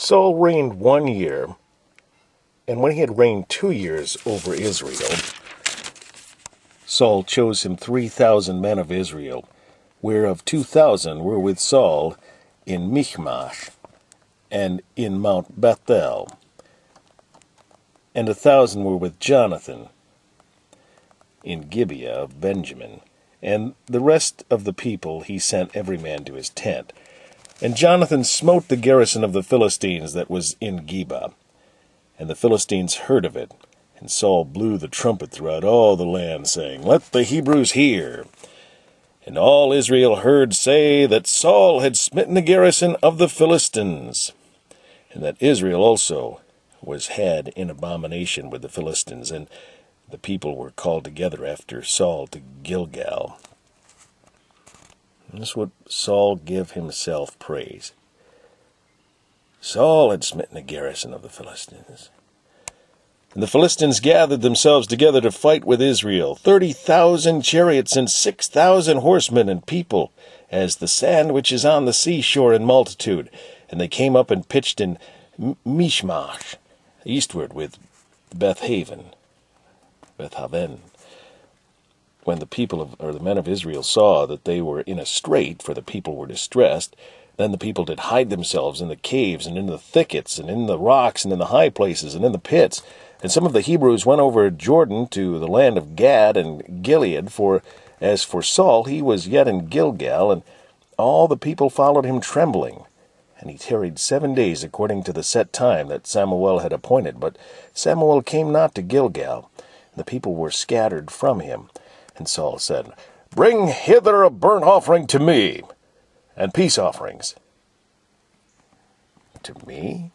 Saul reigned 1 year, and when he had reigned 2 years over Israel, Saul chose him 3,000 men of Israel, whereof 2,000 were with Saul in Michmash, and in Mount Bethel, and 1,000 were with Jonathan in Gibeah of Benjamin, and the rest of the people he sent every man to his tent. And Jonathan smote the garrison of the Philistines that was in Geba, and the Philistines heard of it. And Saul blew the trumpet throughout all the land, saying, Let the Hebrews hear. And all Israel heard say that Saul had smitten the garrison of the Philistines, and that Israel also was had in abomination with the Philistines. And the people were called together after Saul to Gilgal. And this is what Saul gave himself praise. Saul had smitten the garrison of the Philistines. And the Philistines gathered themselves together to fight with Israel, 30,000 chariots and 6,000 horsemen and people, as the sand which is on the seashore in multitude. And they came up and pitched in Michmash, eastward with Beth aven. When the men of Israel saw that they were in a strait, for the people were distressed, then the people did hide themselves in the caves, and in the thickets, and in the rocks, and in the high places, and in the pits. And some of the Hebrews went over Jordan to the land of Gad and Gilead, for as for Saul, he was yet in Gilgal, and all the people followed him trembling. And he tarried 7 days according to the set time that Samuel had appointed. But Samuel came not to Gilgal, and the people were scattered from him. And Saul said, Bring hither a burnt offering to me, and peace offerings. To me?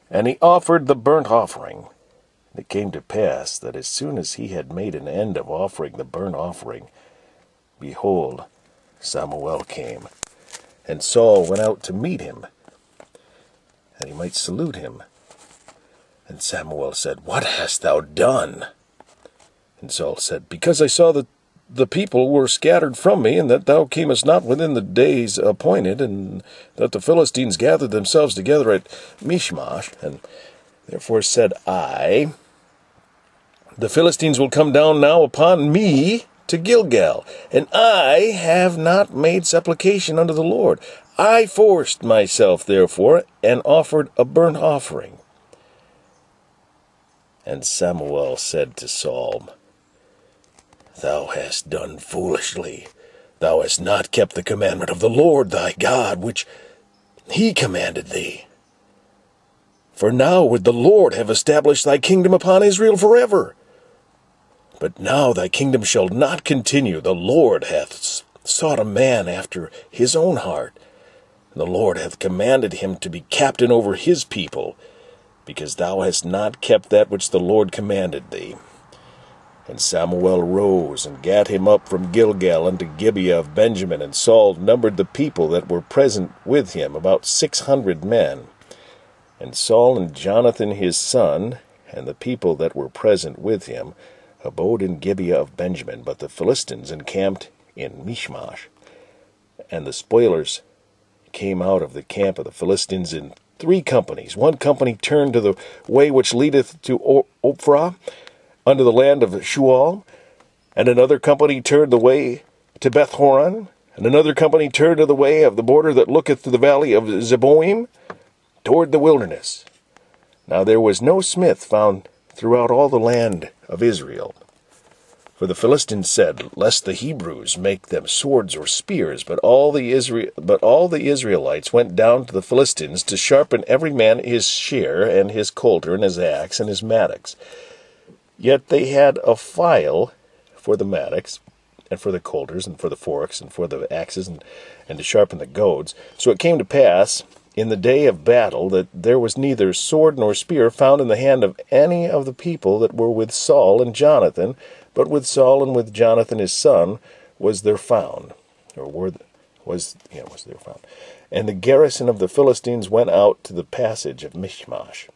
And he offered the burnt offering. And it came to pass that as soon as he had made an end of offering the burnt offering, behold, Samuel came. And Saul went out to meet him, that he might salute him. And Samuel said, What hast thou done? And Saul said, Because I saw that the people were scattered from me, and that thou camest not within the days appointed, and that the Philistines gathered themselves together at Michmash. And therefore said I, The Philistines will come down now upon me to Gilgal, and I have not made supplication unto the Lord. I forced myself, therefore, and offered a burnt offering. And Samuel said to Saul, Thou hast done foolishly. Thou hast not kept the commandment of the Lord thy God, which he commanded thee. For now would the Lord have established thy kingdom upon Israel forever. But now thy kingdom shall not continue. The Lord hath sought a man after his own heart. And the Lord hath commanded him to be captain over his people, because thou hast not kept that which the Lord commanded thee. And Samuel rose, and gat him up from Gilgal unto Gibeah of Benjamin. And Saul numbered the people that were present with him, about 600 men. And Saul and Jonathan his son, and the people that were present with him, abode in Gibeah of Benjamin. But the Philistines encamped in Michmash. And the spoilers came out of the camp of the Philistines in 3 companies. 1 company turned to the way which leadeth to Ophrah, unto the land of Shual, and another company turned the way to Beth-horon, and another company turned to the way of the border that looketh to the valley of Zeboim, toward the wilderness. Now there was no smith found throughout all the land of Israel. For the Philistines said, Lest the Hebrews make them swords or spears. But all the Israelites went down to the Philistines to sharpen every man his shear, and his coulter, and his axe, and his mattocks. Yet they had a file for the mattocks, and for the coulters, and for the forks, and for the axes, and to sharpen the goads. So it came to pass in the day of battle that there was neither sword nor spear found in the hand of any of the people that were with Saul and Jonathan, but with Saul and with Jonathan his son was there found. Was there found. And the garrison of the Philistines went out to the passage of Michmash.